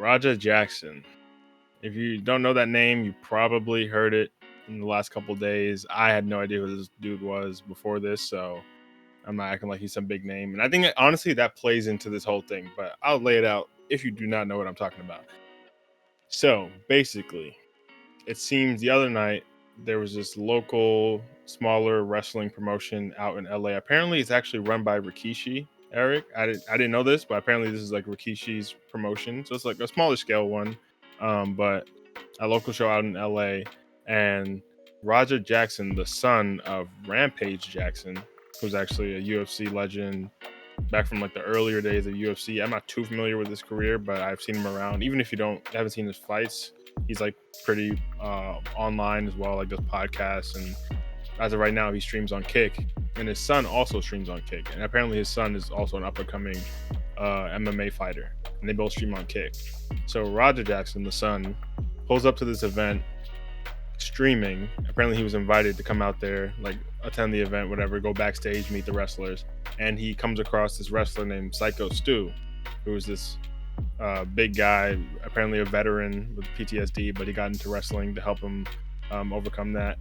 Raja Jackson. If you don't know that name, you probably heard it in the last couple days. I had no idea who this dude was before this, so I'm not acting like he's some big name. And I think honestly that plays into this whole thing, but I'll lay it out if you do not know what I'm talking about. So basically, it seems the other night there was this local, smaller wrestling promotion out in LA. Apparently, it's actually run by Rikishi. Eric, I didn't know this, but apparently this is like Rikishi's promotion, so it's like a smaller scale one, but a local show out in LA. And Roger Jackson, the son of Rampage Jackson, who's actually a UFC legend back from like the earlier days of UFC. I'm not too familiar with his career, but I've seen him around. Even if you haven't seen his fights, he's like pretty online as well, like does podcasts. And as of right now, he streams on Kick, and his son also streams on Kick. And apparently, his son is also an up and coming MMA fighter, and they both stream on Kick. So Roger Jackson, the son, pulls up to this event streaming. Apparently, he was invited to come out there, like attend the event, whatever, go backstage, meet the wrestlers. And he comes across this wrestler named Syko Stu, who is this big guy, apparently a veteran with PTSD, but he got into wrestling to help him overcome that.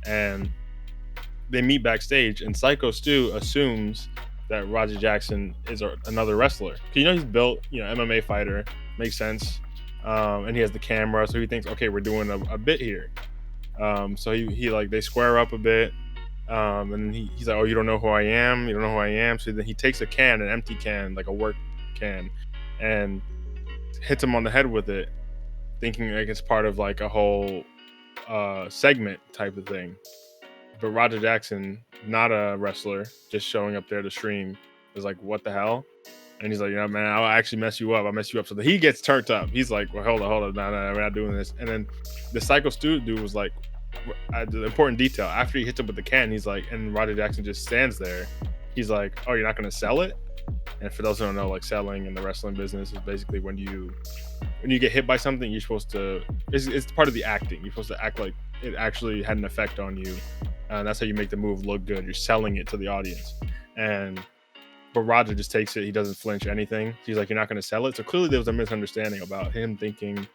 And they meet backstage, and Syko Stu assumes that Roger Jackson is another wrestler. He's built, MMA fighter, makes sense. And he has the camera, so he thinks, okay, we're doing a bit here. So he like they square up a bit. And he's like, oh, you don't know who I am? You don't know who I am? So then he takes a can, an empty can, like a work can, and hits him on the head with it, thinking like it's part of like a whole segment type of thing. But Roger Jackson, not a wrestler, just showing up there to stream, is like, what the hell? And he's like, man, I'll actually mess you up. I'll mess you up. So he gets turned up. He's like, well, hold on. No, we're not doing this. And then the Syko Stu dude was like, the important detail, after he hits him with the can, he's like, and Roger Jackson just stands there. He's like, oh, you're not going to sell it? And for those who don't know, like selling in the wrestling business is basically when you get hit by something, you're supposed to, it's part of the acting. You're supposed to act like it actually had an effect on you. And that's how you make the move look good. You're selling it to the audience. But Roger just takes it. He doesn't flinch anything. He's like, you're not going to sell it? So clearly there was a misunderstanding about him thinking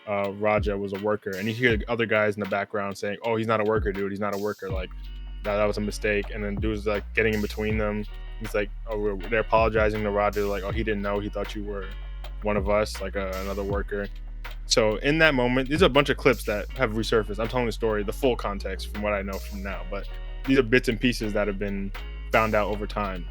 Raja was a worker. And you hear other guys in the background saying, oh, he's not a worker, dude. He's not a worker. Like, that was a mistake. And then dude's like getting in between them. He's like, oh, they're apologizing to Raja. Like, oh, he didn't know. He thought you were one of us, like another worker. So in that moment, there's a bunch of clips that have resurfaced. I'm telling the story, the full context from what I know from now. But these are bits and pieces that have been found out over time.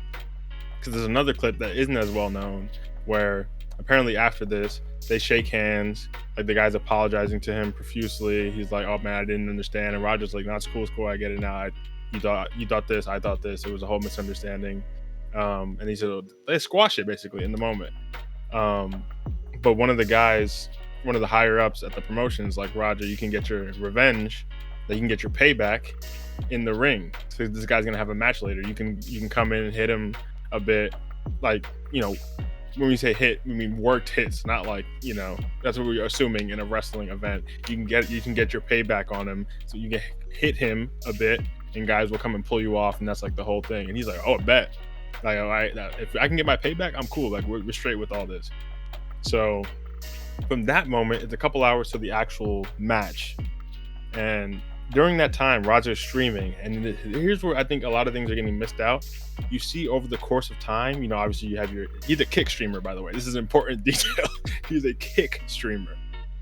Because there's another clip that isn't as well known where apparently after this, they shake hands. Like the guy's apologizing to him profusely. He's like, oh man, I didn't understand. And Roger's like, no, it's cool, I get it now. You thought this, I thought this. It was a whole misunderstanding. And he said, they squash it basically in the moment. But one of the higher ups at the promotions, like, Roger, you can get your revenge, that you can get your payback in the ring. So this guy's gonna have a match later. You can come in and hit him a bit, like, when we say hit, we mean worked hits, not like, that's what we're assuming in a wrestling event. You can get your payback on him, so you can hit him a bit, and guys will come and pull you off, and that's like the whole thing. And he's like, oh, I bet. Like, all right, if I can get my payback, I'm cool. Like, we're straight with all this. So from that moment, it's a couple hours to the actual match, and during that time, Roger's streaming, and here's where I think a lot of things are getting missed out. You see over the course of time, obviously you have he's a Kick streamer, by the way. This is an important detail. He's a Kick streamer.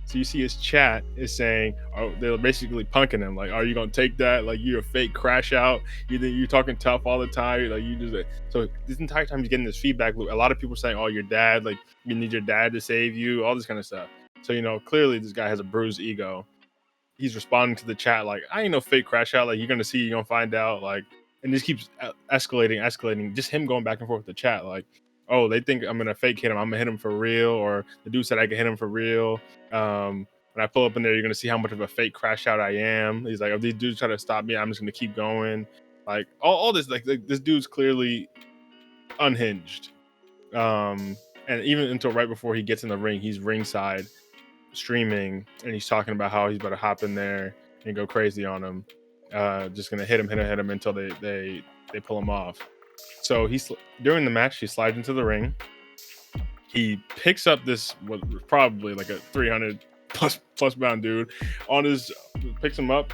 So you see his chat is saying, oh, they're basically punking him. Like, are you going to take that? Like, you're a fake crash out. You're talking tough all the time. Like, you just, so this entire time he's getting this feedback loop. A lot of people saying, oh, your dad, like, you need your dad to save you, all this kind of stuff. So, clearly this guy has a bruised ego. He's responding to the chat like, I ain't no fake crash out. Like, you're gonna see, you're gonna find out. Like, and just keeps escalating. Just him going back and forth with the chat. Like, oh, they think I'm gonna fake hit him. I'm gonna hit him for real. Or the dude said I can hit him for real. When I pull up in there, you're gonna see how much of a fake crash out I am. He's like, if these dudes try to stop me, I'm just gonna keep going. Like, all this, like this dude's clearly unhinged. And even until right before he gets in the ring, he's ringside streaming, and he's talking about how he's about to hop in there and go crazy on him, just gonna hit him until they pull him off. So during the match, he slides into the ring, he picks up this what was probably like a 300 plus pound dude on his, picks him up,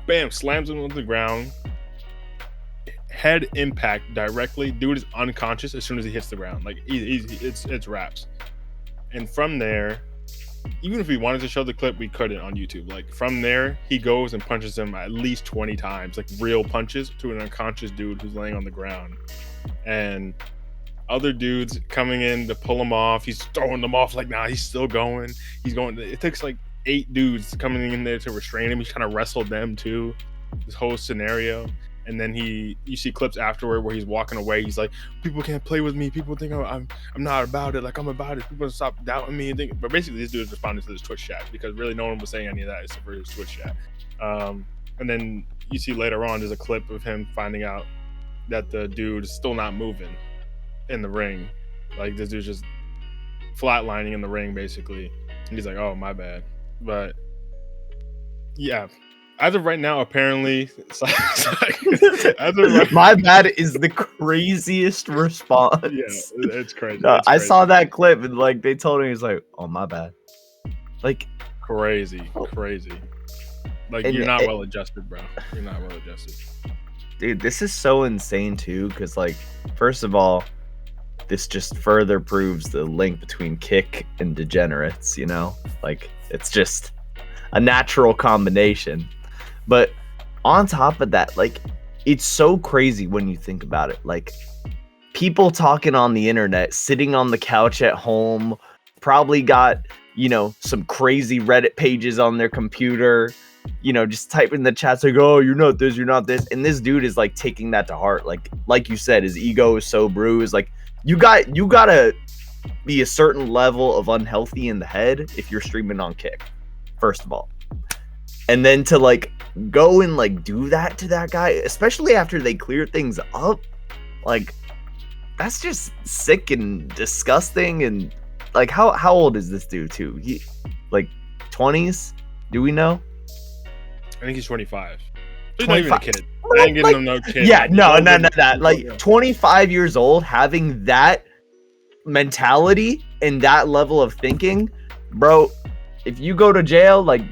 bam, slams him on the ground, head impact directly. Dude is unconscious as soon as he hits the ground. Like it's wraps. And from there, even if we wanted to show the clip, we couldn't on YouTube. Like from there, he goes and punches him at least 20 times, like real punches to an unconscious dude who's laying on the ground. And other dudes coming in to pull him off. He's throwing them off like, nah, he's still going. He's going. It takes like 8 dudes coming in there to restrain him. He's trying to wrestle them too. This whole scenario. And then you see clips afterward where he's walking away. He's like, people can't play with me. People think I'm not about it. Like I'm about it. People stop doubting me. But basically, this dude is responding to this Twitch chat because really no one was saying any of that except for his Twitch chat. And then you see later on, there's a clip of him finding out that the dude is still not moving in the ring. Like this dude's just flatlining in the ring basically. And he's like, oh, my bad. But yeah. As of right now, apparently, my bad is the craziest response. Yeah, it's crazy. No, it's crazy. I saw that clip and like they told me, he's like, "Oh, my bad." Like crazy. Like you're not well adjusted, bro. You're not well adjusted, dude. This is so insane too, because like, first of all, this just further proves the link between kick and degenerates. You know, like it's just a natural combination. But on top of that, like, it's so crazy when you think about it. Like, people talking on the internet, sitting on the couch at home, probably got, you know, some crazy Reddit pages on their computer, you know, just typing in the chats like, oh, you're not this, you're not this. And this dude is like taking that to heart. Like you said, his ego is so bruised. Like, you gotta be a certain level of unhealthy in the head if you're streaming on Kick, first of all. And then to like go and like do that to that guy, especially after they clear things up, like that's just sick and disgusting. And like, how old is this dude too? He like 20s? Do we know? I think he's 25. He's 25. not even a kid. I ain't getting him no kid. Yeah, no. Like 25 years old, having that mentality and that level of thinking, bro. If you go to jail, like,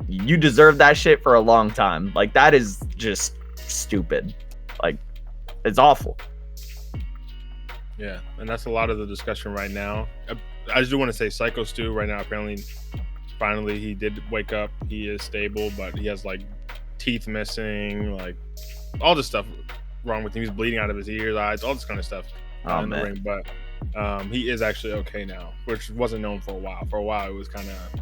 you deserve that shit for a long time. Like, that is just stupid. Like, it's awful. Yeah, and that's a lot of the discussion right now. I just do want to say Syko Stu right now, apparently, finally, he did wake up. He is stable, but he has, like, teeth missing, like, all this stuff wrong with him. He's bleeding out of his ears, eyes, all this kind of stuff in the ring. But he is actually okay now, which wasn't known for a while. For a while, it was kind of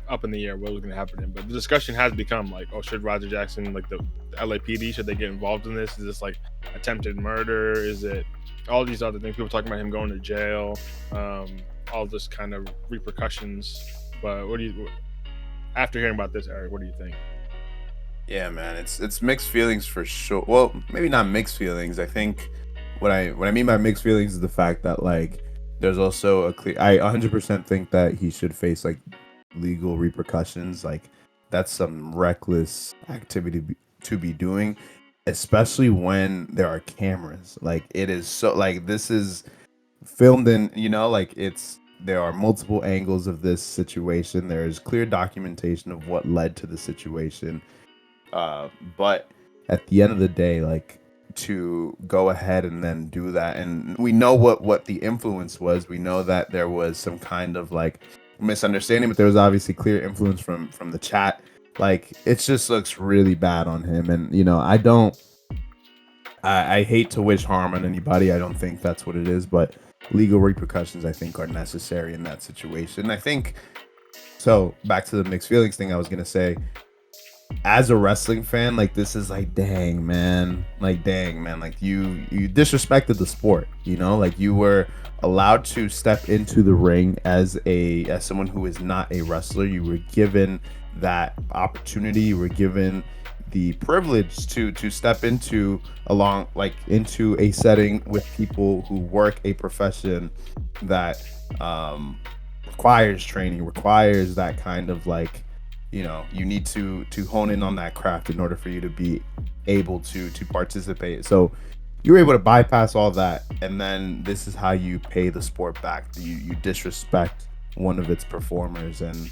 up in the air what was going to happen to him. But the discussion has become like, oh, should Roger Jackson, like the LAPD, should they get involved in this? Is this like attempted murder? Is it all these other things? People talking about him going to jail, all this kind of repercussions. But what do you, after hearing about this, Eric, what do you think? Yeah, man, it's mixed feelings for sure. Well, maybe not mixed feelings. I think what I mean by mixed feelings is the fact that like there's also a clear. I 100% think that he should face like legal repercussions. Like that's some reckless activity to be doing, especially when there are cameras. Like it is so like this is filmed in, you know, like there are multiple angles of this situation. There is clear documentation of what led to the situation. But at the end of the day, like to go ahead and then do that, and we know what the influence was. We know that there was some kind of like misunderstanding, but there was obviously clear influence from the chat. Like it just looks really bad on him, and you know, I hate to wish harm on anybody. I don't think that's what it is, but legal repercussions I think are necessary in that situation. I think so. Back to the mixed feelings thing, I was gonna say, as a wrestling fan, like this is like dang man, like you disrespected the sport, you know, like you were allowed to step into the ring as someone who is not a wrestler. You were given that opportunity, you were given the privilege to step into a setting with people who work a profession that requires training, requires that kind of like, you know, you need to hone in on that craft in order for you to be able to participate. So you were able to bypass all that, and then this is how you pay the sport back. You disrespect one of its performers, and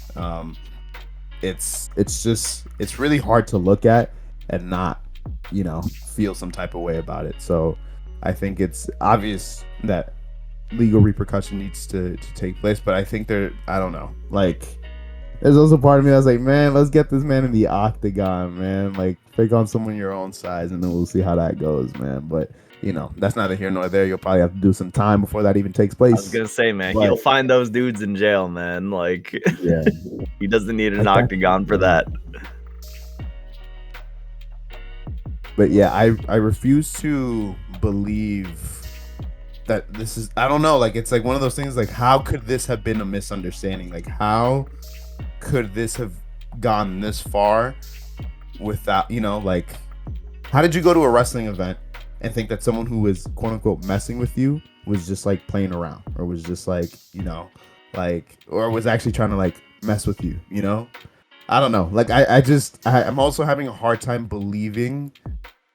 it's really hard to look at and not, feel some type of way about it. So I think it's obvious that legal repercussion needs to take place, but I think I don't know, like, there's also part of me that's like, man, let's get this man in the octagon, man. Like, pick on someone your own size, and then we'll see how that goes, man. But that's neither here nor there. You'll probably have to do some time before that even takes place. I was gonna say, man, But- he'll find those dudes in jail, man. Like, Yeah. he doesn't need an octagon for that. But yeah, I refuse to believe that this is, I don't know, like, it's like one of those things, like, how could this have been a misunderstanding? Like, how could this have gone this far without, like, how did you go to a wrestling event and think that someone who was quote unquote messing with you was just like playing around, or was just like, or was actually trying to like mess with you, I don't know. Like, I'm also having a hard time believing,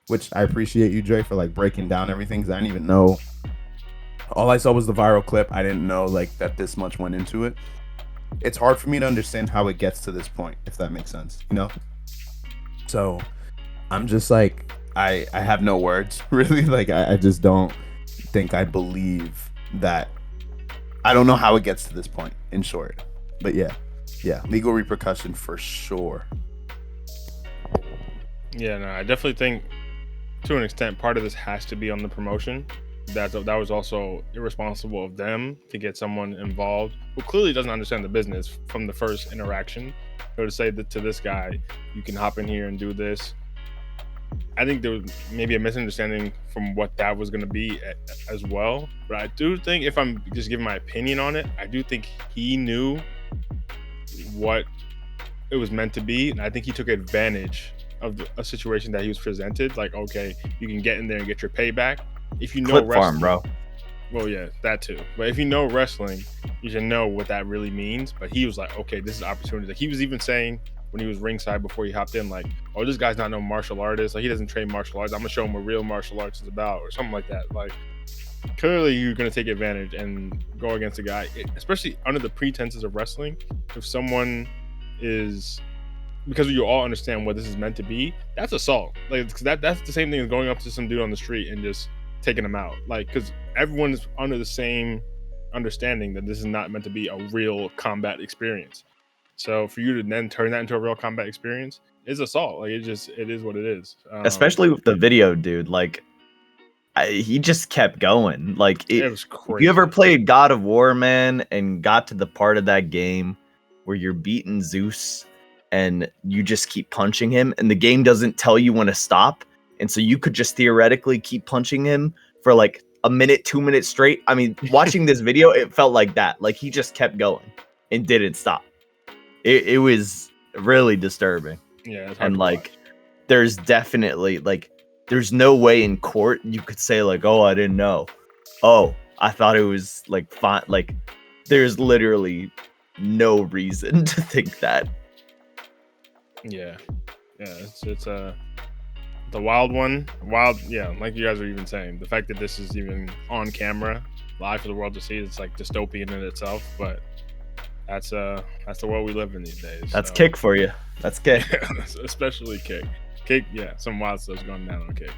which I appreciate you, Dre, for like breaking down everything, because I didn't even know. All I saw was the viral clip. I didn't know like that this much went into it. It's hard for me to understand how it gets to this point, if that makes sense, So I'm just like, I have no words, really. Like, I just don't think I believe that. I don't know how it gets to this point, in short. But yeah, legal repercussion for sure. Yeah, no, I definitely think to an extent part of this has to be on the promotion. That was also irresponsible of them to get someone involved who clearly doesn't understand the business from the first interaction. So to say that to this guy, you can hop in here and do this. I think there was maybe a misunderstanding from what that was going to be as well. But I do think, if I'm just giving my opinion on it, I do think he knew what it was meant to be. And I think he took advantage of a situation that he was presented. Like, okay, you can get in there and get your payback. If you know Clip wrestling, farm, bro. Well, yeah, that too. But if you know wrestling, you should know what that really means. But he was like, okay, this is opportunity. Like, he was even saying when he was ringside before he hopped in, like, oh, this guy's not no martial artist. Like, he doesn't train martial arts. I'm gonna show him what real martial arts is about, or something like that. Like, clearly you're gonna take advantage and go against a guy, especially under the pretenses of wrestling. If someone is, because you all understand what this is meant to be, that's assault. Like, that's the same thing as going up to some dude on the street and just taking him out. Like, because everyone's under the same understanding that this is not meant to be a real combat experience. So for you to then turn that into a real combat experience is assault. Like, it is what it is. Especially with the video, dude. Like, he just kept going. Like, it was crazy. If you ever played God of War, man, and got to the part of that game where you're beating Zeus and you just keep punching him, and the game doesn't tell you when to stop, and so you could just theoretically keep punching him for like a minute, 2 minutes straight. I mean, watching this video, it felt like that. Like, he just kept going and didn't stop. It was really disturbing. Yeah, and like, there's definitely like, there's no way in court you could say like, oh, I didn't know. Oh, I thought it was like fine. Like, there's literally no reason to think that. Yeah, it's the wild one. Yeah, like you guys are even saying, the fact that this is even on camera, live for the world to see, it's like dystopian in itself. But that's the world we live in these days. That's Kick for you. That's Kick. Especially Kick. Yeah, some wild stuff's going down on Kick.